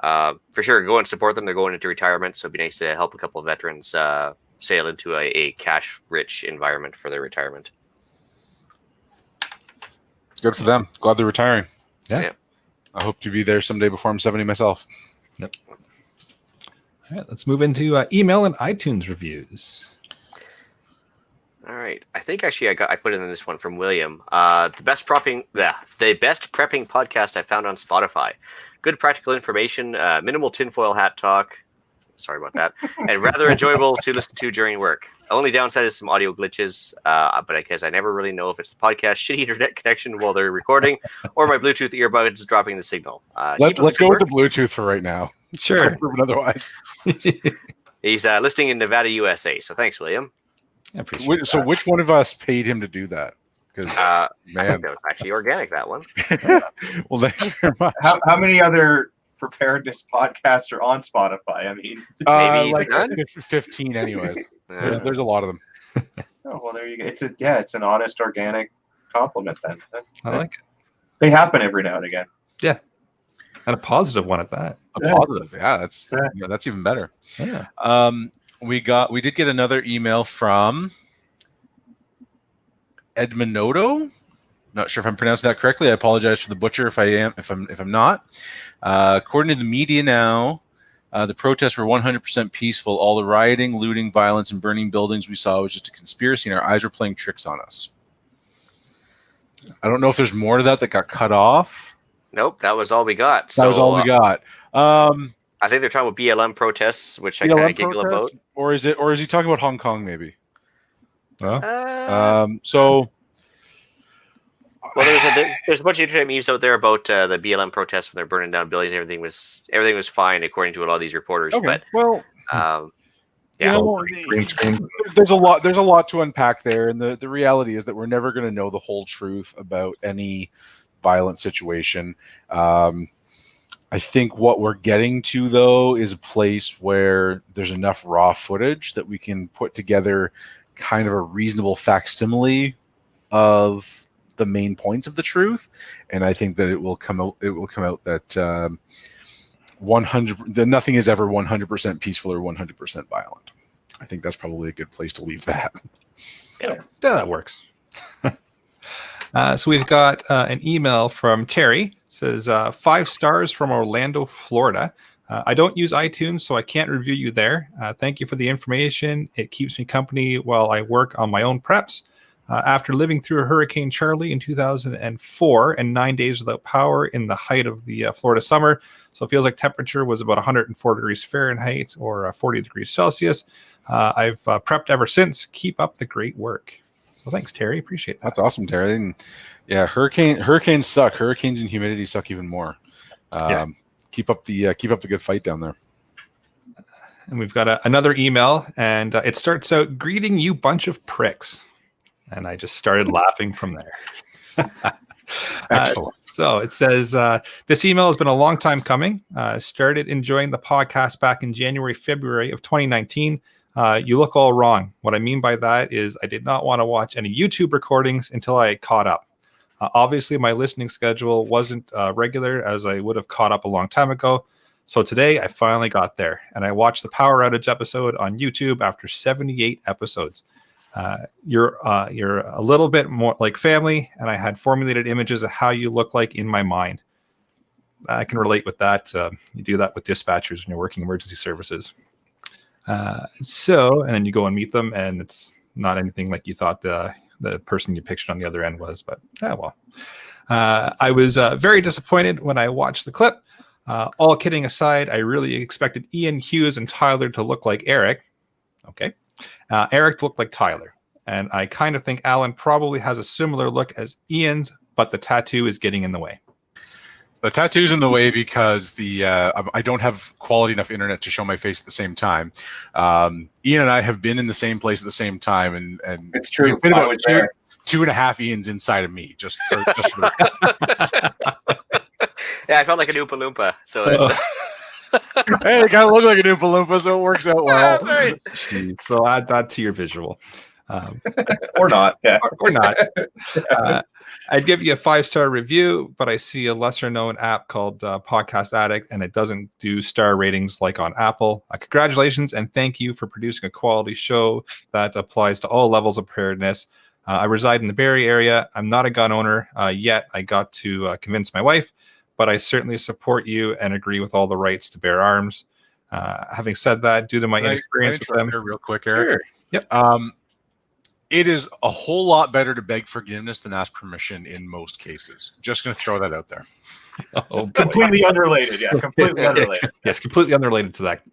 for sure, go and support them. They're going into retirement. So it'd be nice to help a couple of veterans sail into a cash-rich environment for their retirement. Good for them. Glad they're retiring. Yeah. I hope to be there someday before I'm 70 myself. Yep. All right, let's move into email and iTunes reviews. All right. I think actually I put in this one from William. The best prepping podcast I found on Spotify. Good practical information, minimal tinfoil hat talk. Sorry about that. And rather enjoyable to listen to during work. Only downside is some audio glitches, but I guess I never really know if it's the podcast shitty internet connection while they're recording or my Bluetooth earbuds dropping the signal. Let's go with the Bluetooth for right now. Sure. Otherwise. He's listening in Nevada, USA. So thanks, William. I appreciate So which one of us paid him to do that? Because I man, think that was actually organic, that one. well, thank you very much. How many other preparedness podcasts are on Spotify? I mean, Maybe like none? 15, anyways. Yeah. There's a lot of them. oh well, there you go. It's an honest, organic compliment. Then I like it. they happen every now and again. Yeah, and a positive one at that. A Yeah. positive, yeah. Yeah. That's even better. Yeah. We did get another email from Edmonoto. Not sure if I'm pronouncing that correctly. I apologize for the butcher if I'm not. According to the media now, the protests were 100% peaceful. All the rioting, looting, violence, and burning buildings we saw was just a conspiracy, and our eyes were playing tricks on us. I don't know if there's more to that got cut off. Nope, that was all we got. That was all we got. I think they're talking about BLM protests, which I kind of giggle about. Or is he talking about Hong Kong maybe? Well, So. Well, there's a bunch of internet memes out there about the BLM protests when they're burning down buildings. Everything was fine according to a lot of these reporters. Okay. But well, yeah, green screen. There's a lot to unpack there, and the reality is that we're never going to know the whole truth about any violent situation. I think what we're getting to, though, is a place where there's enough raw footage that we can put together kind of a reasonable facsimile of the main points of the truth, and I think that it will come out that 100 that nothing is ever 100% peaceful or 100% violent. I think that's probably a good place to leave that. Yeah, that works. So we've got an email from Terry. It says 5 stars from Orlando, Florida. I don't use iTunes, so I can't review you there. Thank you for the information. It keeps me company while I work on my own preps. After living through Hurricane Charlie in 2004 and 9 days without power in the height of the Florida summer, so it feels like temperature was about 104 degrees Fahrenheit or 40 degrees Celsius. I've prepped ever since. Keep up the great work. So thanks, Terry. Appreciate that. That's awesome, Terry. And yeah, hurricanes suck. Hurricanes and humidity suck even more. Keep up the good fight down there. And we've got another email, and it starts out, greeting you bunch of pricks. And I just started laughing from there. Excellent. So it says, this email has been a long time coming. Started enjoying the podcast back in January, February of 2019. You look all wrong. What I mean by that is I did not want to watch any YouTube recordings until I had caught up. Obviously, my listening schedule wasn't regular, as I would have caught up a long time ago. So today I finally got there, and I watched the Power Outage episode on YouTube after 78 episodes. You're a little bit more like family, and I had formulated images of how you look like in my mind. I can relate with that. You do that with dispatchers when you're working emergency services. And then you go and meet them, and it's not anything like you thought the person you pictured on the other end was. But I was very disappointed when I watched the clip. All kidding aside, I really expected Ian, Hughes, and Tyler to look like Eric. Okay. Eric looked like Tyler, and I kind of think Alan probably has a similar look as Ian's, but the tattoo is getting in the way. The tattoo's in the way because I don't have quality enough internet to show my face at the same time. Ian and I have been in the same place at the same time, and It's true. Been I about was there. 2.5 Ians inside of me. yeah, I felt like an Oompa Loompa. So it's, Hey, it kind of looked like an Oompa Loompa, so it works out well. that's right. Jeez, so add that to your visual. Or not. Yeah. or not. I'd give you a 5-star review, but I see a lesser known app called Podcast Addict, and it doesn't do star ratings like on Apple. Congratulations, and thank you for producing a quality show that applies to all levels of preparedness. I reside in the Barrie area. I'm not a gun owner yet. I got to convince my wife, but I certainly support you and agree with all the rights to bear arms. Having said that, due to my inexperience with them, real quick, Eric. Sure. Yep. It is a whole lot better to beg forgiveness than ask permission in most cases. Just going to throw that out there. Oh, boy. Completely unrelated. Yeah. Completely unrelated. Yes, completely unrelated to that.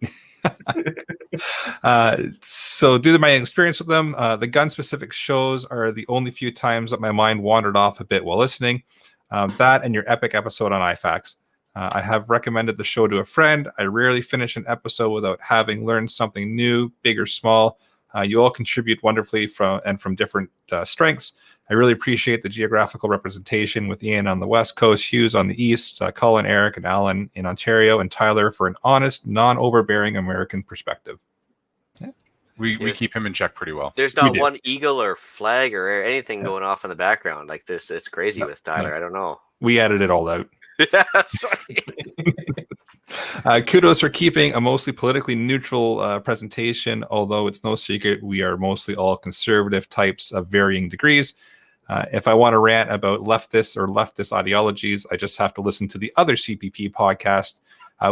So due to my experience with them, the gun-specific shows are the only few times that my mind wandered off a bit while listening. That and your epic episode on IFACs. I have recommended the show to a friend. I rarely finish an episode without having learned something new, big or small. You all contribute wonderfully from different strengths. I really appreciate the geographical representation with Ian on the West Coast, Hughes on the East, Colin, Eric, and Alan in Ontario, and Tyler for an honest, non-overbearing American perspective. Yeah. We keep him in check pretty well. There's not one eagle or flag or anything going off in the background like this. It's crazy with Tyler. No. I don't know. We added it all out. That's right. Kudos for keeping a mostly politically neutral presentation, although it's no secret we are mostly all conservative types of varying degrees. If I want to rant about leftist ideologies, I just have to listen to the other CPP podcast,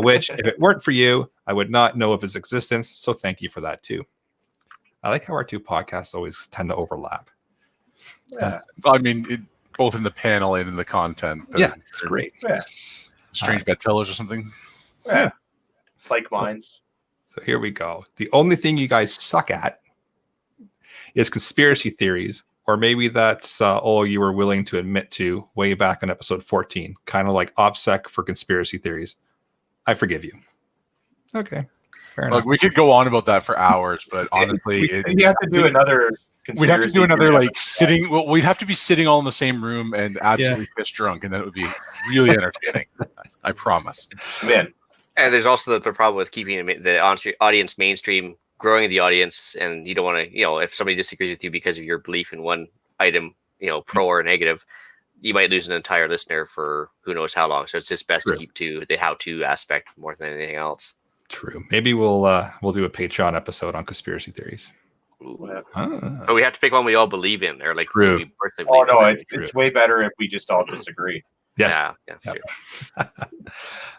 which, if it weren't for you, I would not know of its existence. So thank you for that too. I like how our two podcasts always tend to overlap. Yeah. I mean, both in the panel and in the content. Yeah, it's great. Yeah. Strange bedfellows or something. Yeah. Like minds. So here we go. The only thing you guys suck at is conspiracy theories, or maybe that's all you were willing to admit to way back in episode 14, kind of like OPSEC for conspiracy theories. I forgive you. Okay. Fair enough. Look, we could go on about that for hours, but honestly, you have to do another. We'd have to do another like sitting. Well, we'd have to be sitting all in the same room and absolutely piss drunk, and then it would be really entertaining. I promise. Man. And there's also the problem with keeping the audience mainstream, growing the audience, and you don't want to, if somebody disagrees with you because of your belief in one item, pro or negative, you might lose an entire listener for who knows how long. So it's just best to keep to the how-to aspect more than anything else. True. Maybe we'll do a Patreon episode on conspiracy theories. But we have to pick one we all believe in, or like True. we personally believe in. It's way better if we just all disagree. Yes. Yeah, true.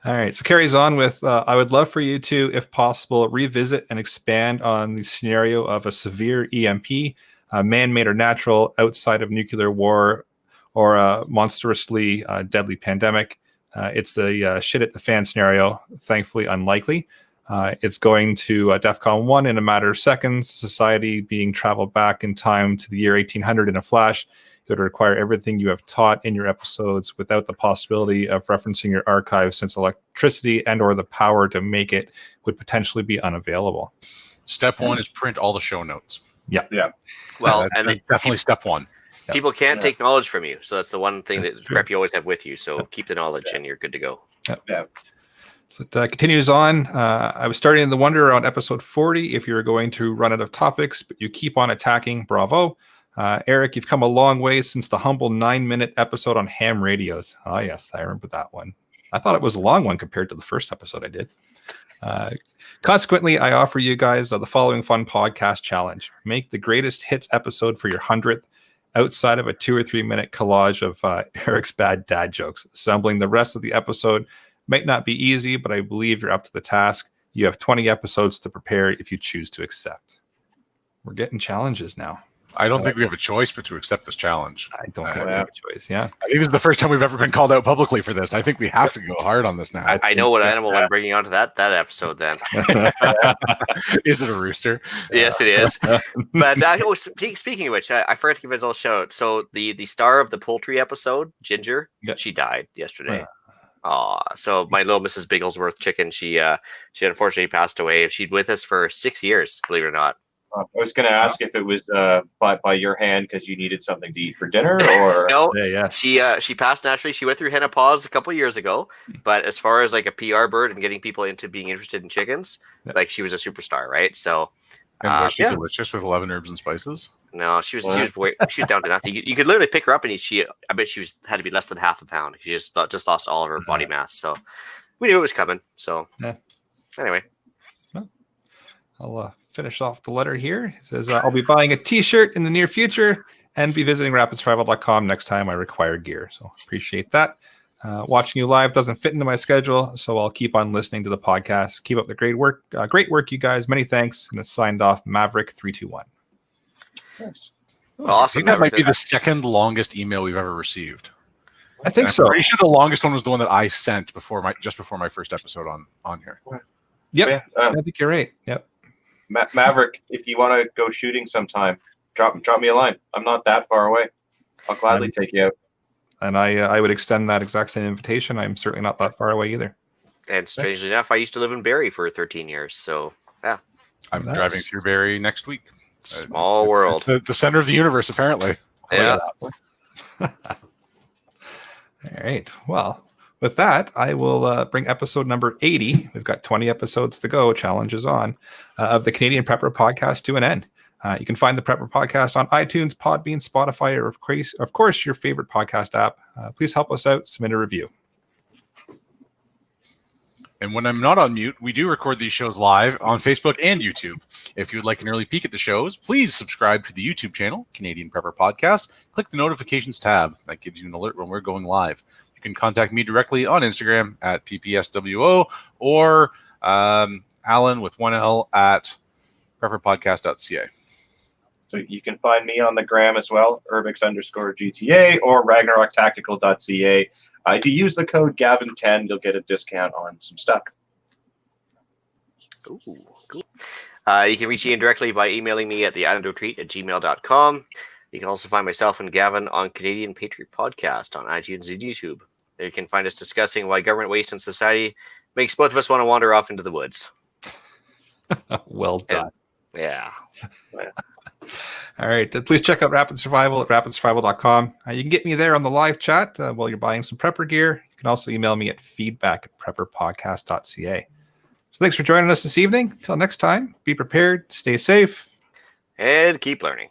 All right. So carries on with, I would love for you to, if possible, revisit and expand on the scenario of a severe EMP, man-made or natural, outside of nuclear war, or a monstrously deadly pandemic. It's the shit at the fan scenario, thankfully unlikely. It's going to DEFCON 1 in a matter of seconds, society being traveled back in time to the year 1800 in a flash. It would require everything you have taught in your episodes without the possibility of referencing your archives, since electricity and or the power to make it would potentially be unavailable. Step one is print all the show notes. Yeah. Well, that's definitely step one. People can't take knowledge from you, so that's the one thing that prep you always have with you. So keep the knowledge, and you're good to go. Yeah. So it continues on. I was starting to wonder around episode 40 if you were going to run out of topics, but you keep on attacking. Bravo. Eric, you've come a long way since the humble 9-minute episode on ham radios. Oh, yes, I remember that one. I thought it was a long one compared to the first episode I did. Consequently, I offer you guys the following fun podcast challenge. Make the greatest hits episode for your 100th outside of a 2 or 3 minute collage of Eric's bad dad jokes. Assembling the rest of the episode might not be easy, but I believe you're up to the task. You have 20 episodes to prepare if you choose to accept. We're getting challenges now. I don't think we have a choice but to accept this challenge. I don't think we have a choice. Yeah. I think this is the first time we've ever been called out publicly for this. I think we have to go hard on this now. I know what animal I'm bringing onto that episode then. Is it a rooster? Yes, it is. But speaking of which, I forgot to give it a little shout out. So the star of the poultry episode, Ginger, she died yesterday. So my little Mrs. Bigglesworth chicken, she unfortunately passed away. She'd with us for 6 years, believe it or not. I was going to ask if it was by your hand because you needed something to eat for dinner, or no. She passed naturally. She went through menopause a couple of years ago, but as far as like a PR bird and getting people into being interested in chickens, like she was a superstar, right? So, and was she delicious with 11 herbs and spices? No, she was down to nothing. You could literally pick her up and eat. I bet she had to be less than half a pound. She just lost all of her body mass. So we knew it was coming. So anyway, I'll finish off the letter here. It says, I'll be buying a t-shirt in the near future and be visiting rapidstravel.com next time I require gear. So appreciate that. Watching you live doesn't fit into my schedule, so I'll keep on listening to the podcast. Keep up the great work. Great work, you guys. Many thanks. And it's signed off Maverick321. Awesome. I think that might be the second longest email we've ever received. I think so. I'm pretty sure the longest one was the one that I sent just before my first episode on here. Yep. I think you're right. Yep. Maverick, if you want to go shooting sometime, drop me a line. I'm not that far away. I'll gladly take you out. And I would extend that exact same invitation. I'm certainly not that far away either. And strangely enough, I used to live in Barrie for 13 years. So, yeah. I'm driving through Barrie next week. Small world. It's the center of the universe, apparently. Yeah. All right. Well, with that, I will bring episode number 80. We've got 20 episodes to go. Challenge is on of the Canadian Prepper Podcast to an end. You can find the Prepper Podcast on iTunes, Podbean, Spotify, or of course, your favorite podcast app. Please help us out. Submit a review. And when I'm not on mute, we do record these shows live on Facebook and YouTube. If you would like an early peek at the shows, please subscribe to the YouTube channel, Canadian Prepper Podcast. Click the notifications tab. That gives you an alert when we're going live. You can contact me directly on Instagram at PPSWO or Alan with 1L at prepperpodcast.ca. So you can find me on the gram as well, Urbix_GTA or RagnarokTactical.ca. If you use the code Gavin10, you'll get a discount on some stuff. Ooh, cool. You can reach Ian directly by emailing me at theislandretreat@gmail.com. You can also find myself and Gavin on Canadian Patriot Podcast on iTunes and YouTube. There you can find us discussing why government waste in society makes both of us want to wander off into the woods. Well done. Yeah. All right. Please check out Rapid Survival at rapidsurvival.com. You can get me there on the live chat while you're buying some prepper gear. You can also email me at feedback@prepperpodcast.ca. So thanks for joining us this evening. Until next time, be prepared, stay safe, And keep learning.